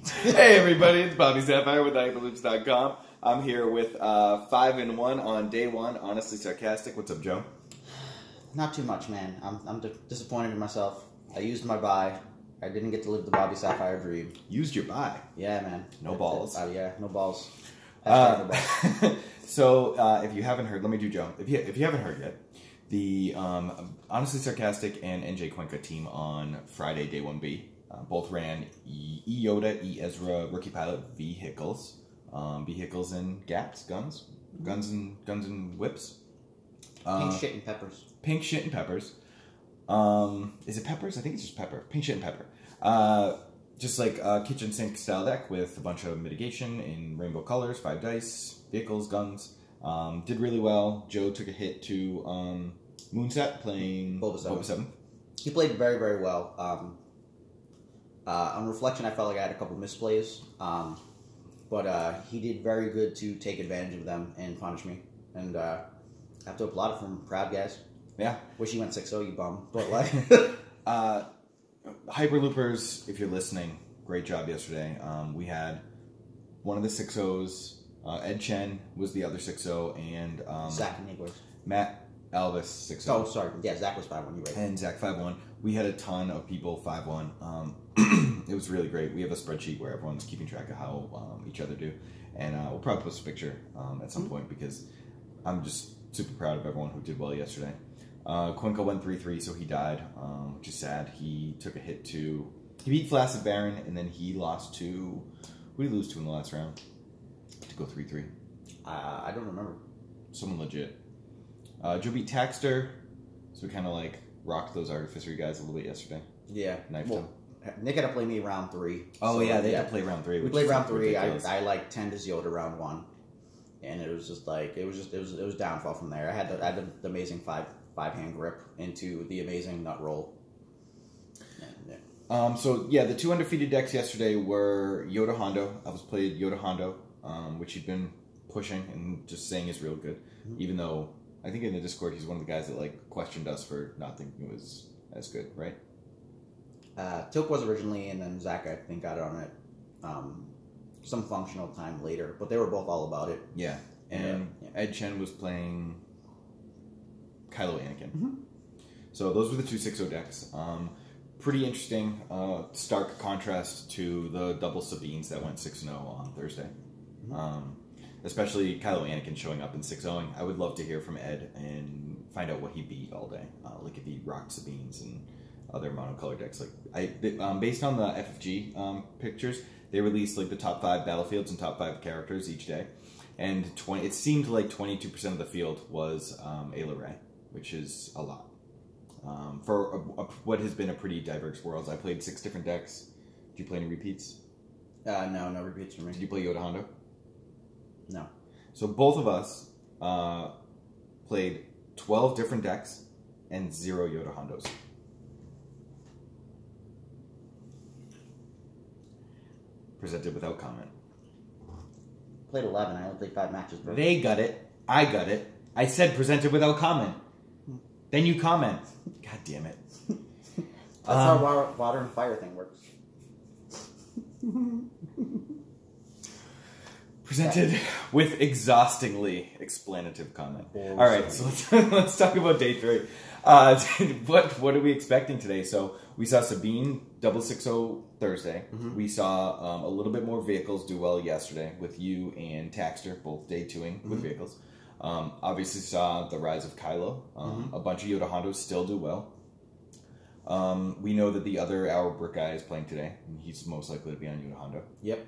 Hey everybody, it's Bobby Sapphire with IconTheLoops.com. I'm here with 5-1 on day one. Honestly Sarcastic. What's up, Joe? Not too much, man. I'm disappointed in myself. I used my buy. I didn't get to live the Bobby Sapphire dream. Used your buy. Yeah, man. No balls. Yeah, no balls. No balls. So, if you haven't heard, let me do Joe. If you haven't heard yet, the Honestly Sarcastic and NJ Cuenca team on Friday, day 1B, both ran E Yoda, E Ezra Rookie Pilot vehicles. Vehicles and gaps, guns and whips. Pink shit and peppers. Pink shit and peppers. Is it peppers? I think it's just pepper. Pink shit and pepper. Just like a kitchen sink style deck with a bunch of mitigation in rainbow colors, 5 dice, vehicles, guns. Did really well. Joe took a hit to Moonset playing Boba 7. He played very, very well. On reflection, I felt like I had a couple misplays. But he did very good to take advantage of them and punish me. And I have to applaud him. Proud guys. Yeah. Wish he went 6-0, you bum. But like... Hyperloopers, if you're listening, great job yesterday. We had one of the 6-0s. Ed Chen was the other 6-0. And Zach Nigwas. Matt Alvis 6-0. Oh, sorry. Yeah, Zach was 5-1. You're right. And Zach 5-1. We had a ton of people 5-1. It was really great. We have a spreadsheet where everyone's keeping track of how each other do. And we'll probably post a picture at some point because I'm just super proud of everyone who did well yesterday. Cuenca went 3-3, so he died, which is sad. He took a hit to... He beat Flaccid Baron, and then he lost to... Who did he lose to in the last round? To go 3-3. I don't remember. Someone legit. Joe beat Taxter, so we kind of like rocked those Artificery guys a little bit yesterday. Yeah. Knifed him. Nick had to play me round 3. Oh, so, yeah, they had to play round 3. We played round 3. I like 10 to Yoda round 1. And it was just like, it was downfall from there. I had the amazing five-hand grip into the amazing nut roll. Yeah. So, yeah, the 2 undefeated decks yesterday were Yoda Hondo. I was played Yoda Hondo, which he'd been pushing and just saying is real good. Even though, I think in the Discord, he's one of the guys that, like, questioned us for not thinking it was as good, right? Tilk was originally, and then Zach, I think, got it on it some functional time later. But they were both all about it. Yeah. And Ed Chen was playing Kylo Anakin. So those were the 2 6-0 decks. Pretty interesting, stark contrast to the double Sabines that went 6-0 on Thursday. Especially Kylo Anakin showing up in 6-0ing. I would love to hear from Ed and find out what he beat all day. Like if he rocked Sabines and other monocolor decks. Like based on the FFG pictures, they released like the top 5 battlefields and top 5 characters each day. And it seemed like 22% of the field was Ayla Ray, which is a lot. For what has been a pretty diverse world. I played 6 different decks. Did you play any repeats? No repeats for me. Did you play Yoda Hondo? No. So both of us played 12 different decks and 0 Yoda Hondos. Presented without comment. Played 11. I only played 5 matches, bro. They got it. I got it. I said presented without comment. Then you comment. God damn it. That's how water and fire thing works. Presented with exhaustingly explanative comment. All right, so let's talk about day 3. What are we expecting today? So we saw Sabine double 6-0 Thursday. We saw a little bit more vehicles do well yesterday with you and Taxter, both day 2ing with vehicles. Obviously saw the rise of Kylo. A bunch of Yoda Hondos still do well. We know that the other Our Brick guy is playing today. And he's most likely to be on Yoda Hondo. Yep.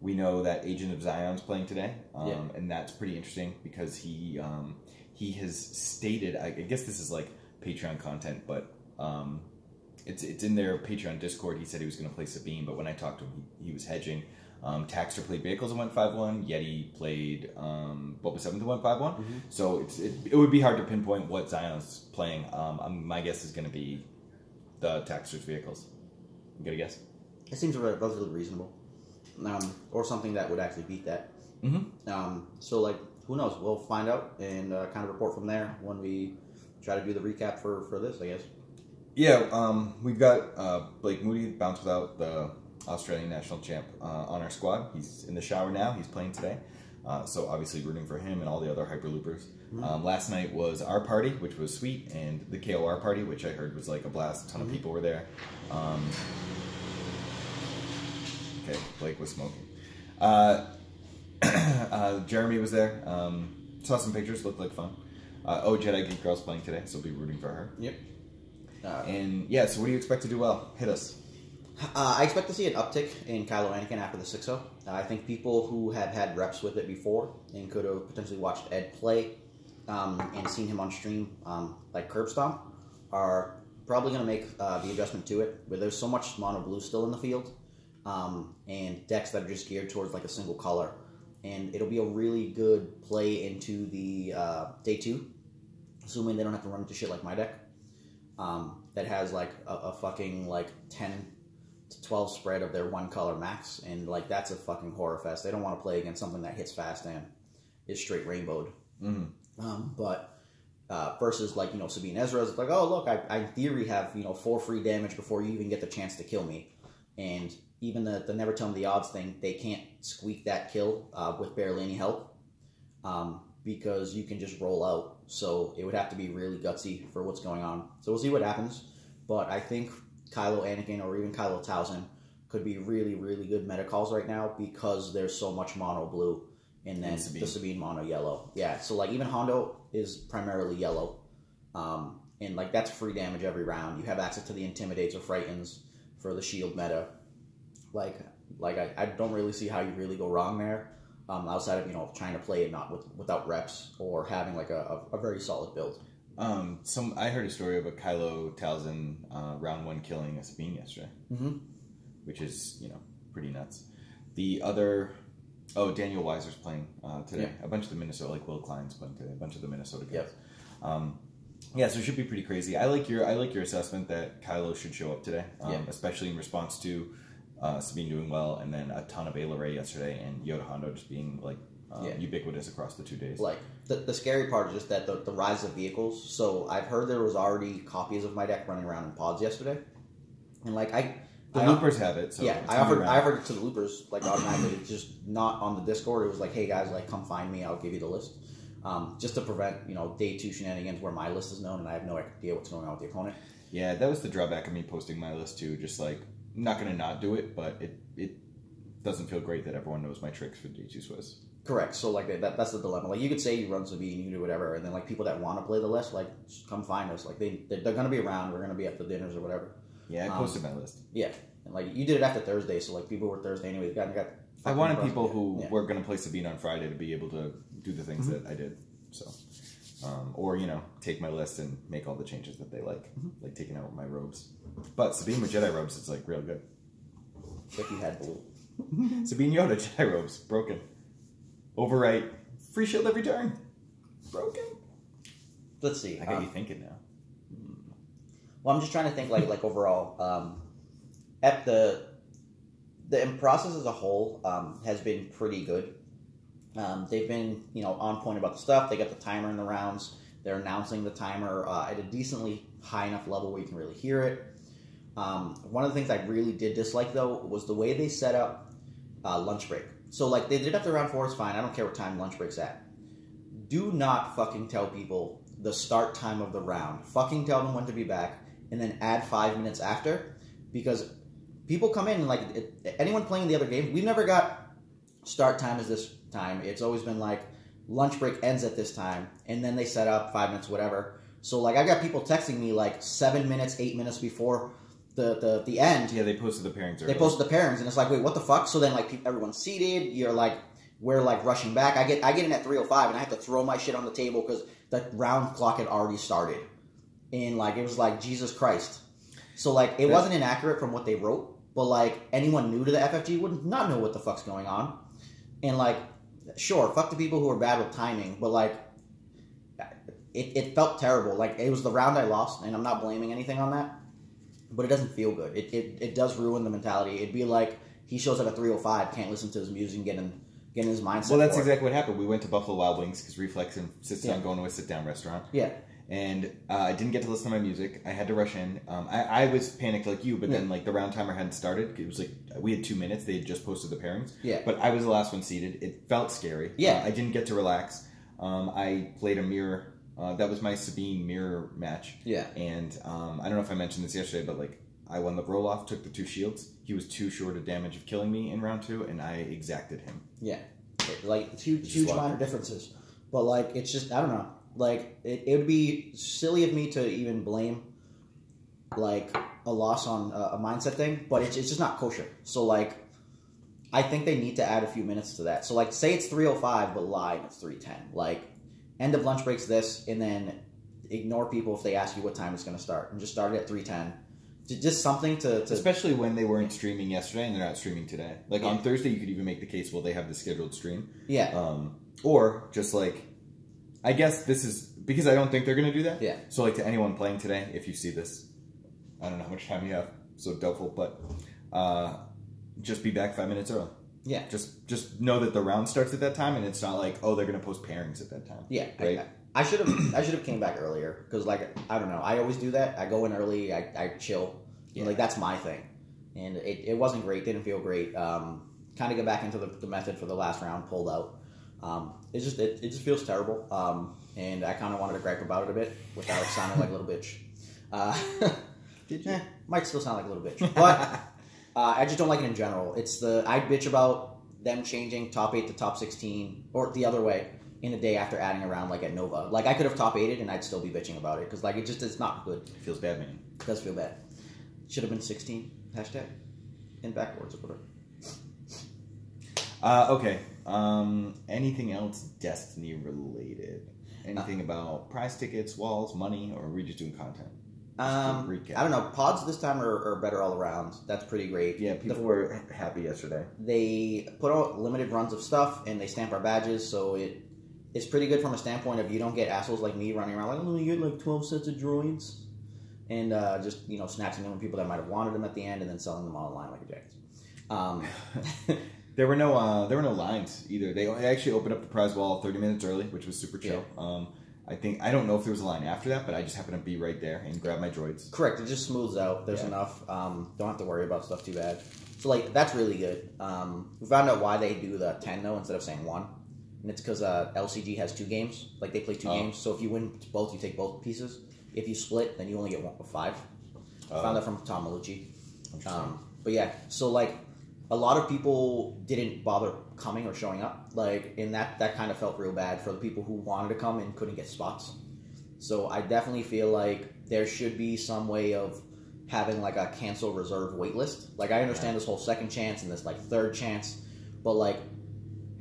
We know that Agent of Zion's playing today, and that's pretty interesting because he has stated. I guess this is like Patreon content, but it's in their Patreon Discord. He said he was going to play Sabine, but when I talked to him, he was hedging. Taxter played vehicles and went 5-1. Yeti played Boba 7 to went 5-1. So it would be hard to pinpoint what Zion's playing. My guess is going to be the Taxter's vehicles. You got a guess? It seems relatively reasonable. Or something that would actually beat that. So, like, who knows? We'll find out and kind of report from there when we try to do the recap for this, I guess. Yeah, we've got Blake Moody, Bounce Without the Australian national champ, on our squad. He's in the shower now. He's playing today. So obviously rooting for him and all the other Hyperloopers. Last night was our party, which was sweet, and the KOR party, which I heard was like a blast. A ton of people were there. Okay, Blake was smoking. Jeremy was there. Saw some pictures, looked like fun. Jedi Geek Girl's playing today, so we'll be rooting for her. Yep. And yeah, so what do you expect to do well? Hit us. I expect to see an uptick in Kylo Anakin after the 6.0. I think people who have had reps with it before and could have potentially watched Ed play and seen him on stream, like Curb Stomp, are probably going to make the adjustment to it. But there's so much mono blue still in the field, and decks that are just geared towards like a single color. And it'll be a really good play into the day 2, assuming they don't have to run into shit like my deck. That has like a fucking like 10 to 12 spread of their one color max, and like that's a fucking horror fest. They don't want to play against something that hits fast and is straight rainbowed. But versus like, you know, Sabine Ezra, it's like, oh look, I in theory have, you know, 4 free damage before you even get the chance to kill me. And even the never tell me the odds thing, they can't squeak that kill with barely any help, because you can just roll out. So it would have to be really gutsy for what's going on. So we'll see what happens. But I think Kylo Anakin or even Kylo Towson could be really, really good meta calls right now because there's so much mono blue and then the Sabine mono yellow. Yeah, so like even Hondo is primarily yellow. And like that's free damage every round. You have access to the Intimidates or Frightens for the shield meta. Like I don't really see how you really go wrong there. Outside of, you know, trying to play it not without reps or having like a very solid build. I heard a story about Kylo Towson round 1 killing a Sabine yesterday, which is, you know, pretty nuts. The other, Daniel Weiser's playing today. A bunch of the Minnesota, like Will Klein's playing today. A bunch of the Minnesota guys. Yeah, so it should be pretty crazy. I like your assessment that Kylo should show up today, especially in response to Sabine doing well, and then a ton of Ayla Ray yesterday, and Yoda Hondo just being like ubiquitous across the 2 days. Like the scary part is just that the rise of vehicles. So I've heard there was already copies of my deck running around in pods yesterday, and like the loopers have it. So I offered it to the loopers like automatically. It's just not on the Discord. It was like, hey guys, like come find me. I'll give you the list, just to prevent, you know, day 2 shenanigans where my list is known and I have no idea what's going on with the opponent. Yeah, that was the drawback of me posting my list too. Just like, I'm not going to not do it, but it doesn't feel great that everyone knows my tricks for Day 2 Swiss. Correct. So like that's the dilemma. Like you could say you run Sabine, you do whatever, and then like people that want to play the list, like just come find us. Like they're going to be around. We're going to be at the dinners or whatever. Yeah, I posted my list. Yeah, and like you did it after Thursday, so like people were Thursday anyway. I wanted people who were going to play Sabine on Friday to be able to do the things that I did. So, or you know, take my list and make all the changes that they like taking out my robes. But Sabine with Jedi robes is like real good. If you had blue. Sabine Yoda Jedi robes broken. Overwrite, free shield every turn. Broken. Let's see. I got you thinking now. Well, I'm just trying to think like overall. At the process as a whole has been pretty good. They've been, you know, on point about the stuff. They got the timer in the rounds. They're announcing the timer at a decently high enough level where you can really hear it. One of the things I really did dislike though was the way they set up lunch break. So like they did up to round 4, it's fine. I don't care what time lunch break's at. Do not fucking tell people the start time of the round. Fucking tell them when to be back, and then add 5 minutes after, because people come in and like anyone playing the other game, we've never got start time is this time. It's always been like lunch break ends at this time, and then they set up 5 minutes, whatever. So like I got people texting me like 7 minutes, 8 minutes before the end. Yeah, they posted the pairings early. They posted the pairings, and it's like, wait, what the fuck? So then like everyone's seated. You're like, we're like rushing back. I get in at 3:05, and I have to throw my shit on the table because the round clock had already started, and like it was like Jesus Christ. So like it wasn't inaccurate from what they wrote, but like anyone new to the FFG would not know what the fuck's going on, and like sure, fuck the people who are bad with timing, but like it felt terrible. Like it was the round I lost, and I'm not blaming anything on that. But it doesn't feel good. It does ruin the mentality. It'd be like he shows up at 3:05, can't listen to his music, and get in his mindset. Well, that's exactly what happened. We went to Buffalo Wild Wings because Reflex insisted on going to a sit-down restaurant. Yeah. And I didn't get to listen to my music. I had to rush in. I was panicked like you, but then like the round timer hadn't started. It was like we had 2 minutes. They had just posted the pairings. Yeah. But I was the last one seated. It felt scary. Yeah. I didn't get to relax. I played a mirror. That was my Sabine mirror match. Yeah. And I don't know if I mentioned this yesterday, but like I won the roll off, took the 2 shields. He was too short of damage of killing me in round 2, and I exacted him. Yeah. Like it's huge minor differences, but like it's just I don't know. Like it would be silly of me to even blame like a loss on a mindset thing, but it's just not kosher. So like I think they need to add a few minutes to that. So like say it's 3:05, but lie and it's 3:10. Like end of lunch breaks this, and then ignore people if they ask you what time it's going to start, and just start it at 3:10. Just something to especially when they weren't streaming yesterday and they're not streaming today. Like Yeah. on Thursday, you could even make the case, well, they have the scheduled stream. Yeah. Or just like, I guess this is because I don't think they're going to do that. Yeah. So like to anyone playing today, if you see this, I don't know how much time you have, so doubtful, but just be back 5 minutes early. Yeah. Just know that the round starts at that time, and it's not like, oh, they're going to post pairings at that time. Yeah. Right. I should have came back earlier because like I don't know, I always do that. I go in early, I chill. Yeah. Like that's my thing, and it wasn't great. Didn't feel great. Kind of get back into the method for the last round. Pulled out. It just feels terrible. And I kind of wanted to gripe about it a bit without sounding like a little bitch. Did you? Might still sound like a little bitch, but I just don't like it in general. I'd bitch about them changing top 8 to top 16 or the other way in a day after adding a round like at Nova. Like I could have top 8'd and I'd still be bitching about it because like it's not good. It feels bad, man. It does feel bad. Should have been 16 hashtag in backwards or whatever. Okay. Anything else Destiny related? Anything about prize tickets, walls, money, or are we just doing content? Recap. I don't know. Pods this time are better all around. That's pretty great. Yeah, people were happy yesterday. They put out limited runs of stuff and they stamp our badges, so it's pretty good from a standpoint of you don't get assholes like me running around like, oh, you get like 12 sets of droids. And just, snatching them from people that might have wanted them at the end and then selling them all online like a jacket. There were no lines either. They actually opened up the prize wall 30 minutes early, which was super chill. Yeah. I don't know if there was a line after that, but I just happened to be right there and grab my droids. Correct. It just smooths out. There's enough. Don't have to worry about stuff too bad. So, like, that's really good. We found out why they do the 10, though, instead of saying 1. And it's because LCG has 2 games. Like, they play 2 games. So if you win both, you take both pieces. If you split, then you only get 5. Found that from Tom Malucci. But yeah, so, like, a lot of people didn't bother coming or showing up. Like, and that kind of felt real bad for the people who wanted to come and couldn't get spots. So I definitely feel like there should be some way of having like a cancel reserve wait list. Like I understand this whole second chance and this like third chance, but like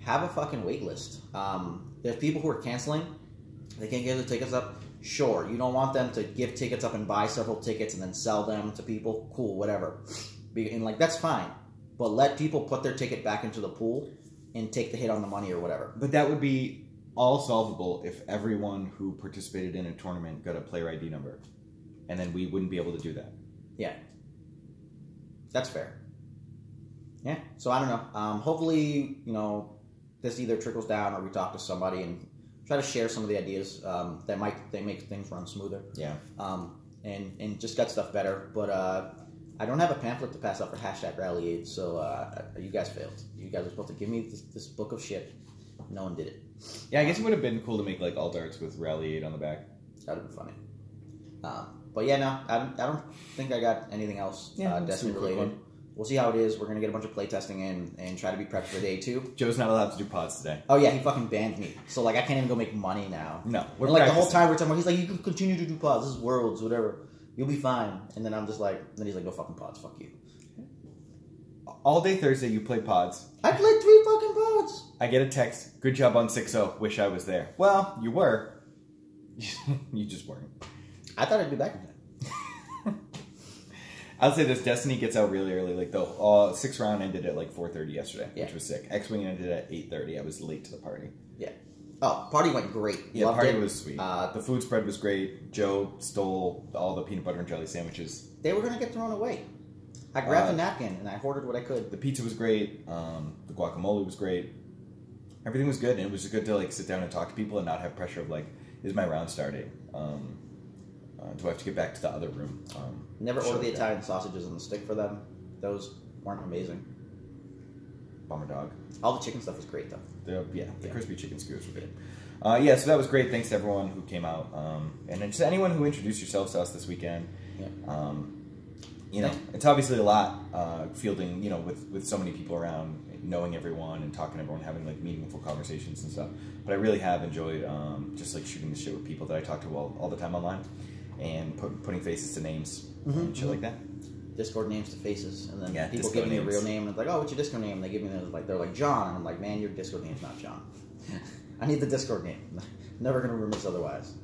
have a fucking wait list. There's people who are canceling. They can't give the tickets up. Sure, you don't want them to give tickets up and buy several tickets and then sell them to people. Cool, whatever. And like that's fine. But let people put their ticket back into the pool and take the hit on the money or whatever. But that would be all solvable if everyone who participated in a tournament got a player ID number. And then we wouldn't be able to do that. Yeah. That's fair. Yeah. So I don't know. Hopefully, this either trickles down or we talk to somebody and try to share some of the ideas that they make things run smoother. Yeah. And just got stuff better. But I don't have a pamphlet to pass out for hashtag Rally Aid, so you guys failed. You guys were supposed to give me this book of shit. No one did it. Yeah, I guess it would have been cool to make like alt arts with Rally Aid on the back. That would have been funny. But yeah, no, I don't think I got anything else Destiny related. We'll see how it is. We're going to get a bunch of playtesting in and try to be prepped for day 2. Joe's not allowed to do pods today. Oh yeah, he fucking banned me. So like I can't even go make money now. No. And like the whole time we're talking about, he's like, you can continue to do pods. This is Worlds, whatever. You'll be fine. And then I'm just like, then he's like, no fucking pods, fuck you. All day Thursday you play pods. I played 3 fucking pods. I get a text, good job on 6-0, wish I was there. Well, you were. You just weren't. I thought I'd be back in time. I'll say this, Destiny gets out really early. Like the 6th round ended at like 4:30 yesterday, which was sick. X-Wing ended at 8:30. I was late to the party. Yeah. Oh, party went great. Yeah, Loved party it. was sweet. The food spread was great. Joe stole all the peanut butter and jelly sandwiches. They were going to get thrown away. I grabbed a napkin and I hoarded what I could. The pizza was great. The guacamole was great. Everything was good, and it was good to like sit down and talk to people and not have pressure of like, is my round starting? Do I have to get back to the other room? Never ordered the that. Italian sausages on the stick for them. Those weren't amazing. Bomber dog. All the chicken stuff was great, though. The crispy chicken skewers were good. Yeah, so that was great. Thanks to everyone who came out. And then just anyone who introduced yourselves to us this weekend. Yeah. You know, it's obviously a lot fielding, you know, with so many people around, knowing everyone and talking to everyone, having like meaningful conversations and stuff. But I really have enjoyed just like shooting the shit with people that I talk to all the time online and putting faces to names and shit like that. Discord names to faces, and then people Discord give me a names. real name, and it's like, oh, what's your Discord name? And they give me they're like John, and I'm like, man, your Discord name's not John. I need the Discord name. Never gonna remember this otherwise.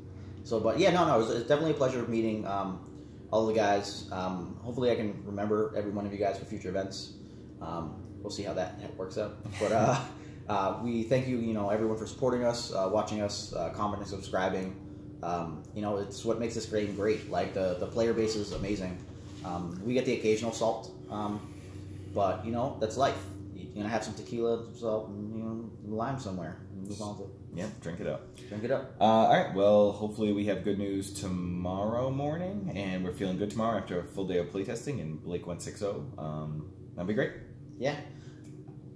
So, but yeah, no, it's definitely a pleasure meeting all the guys. Hopefully, I can remember every one of you guys for future events. We'll see how that works out. But we thank you, you know, everyone for supporting us, watching us, commenting, subscribing. You know, it's what makes this game great. Like the player base is amazing. We get the occasional salt, but you know that's life. You're gonna have some tequila, some salt, and you know, lime somewhere. And move on to Yeah, drink it up. drink it up. All right. Well, hopefully we have good news tomorrow morning, and we're feeling good tomorrow after a full day of playtesting and Blake 160. That'd be great. Yeah,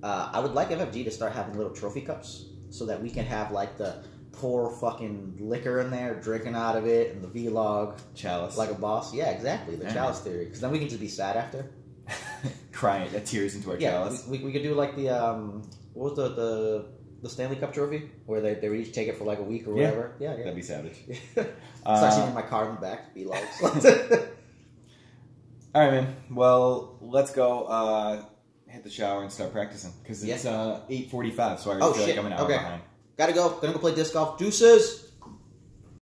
I would like FFG to start having little trophy cups so that we can have like the pour fucking liquor in there, drinking out of it, and the vlog Chalice. like a boss. Yeah, exactly. The chalice theory, because then we can just be sad after. Crying tears into our chalice. We could do like the what was the Stanley Cup trophy where they would each take it for like a week or whatever. Yeah, That'd be savage. Start seeing in my car in the back. Be like, all right, man. Well, let's go hit the shower and start practicing because it's 8:45, so I already feel like I'm an hour behind. Gotta go. Gonna go play disc golf. Deuces.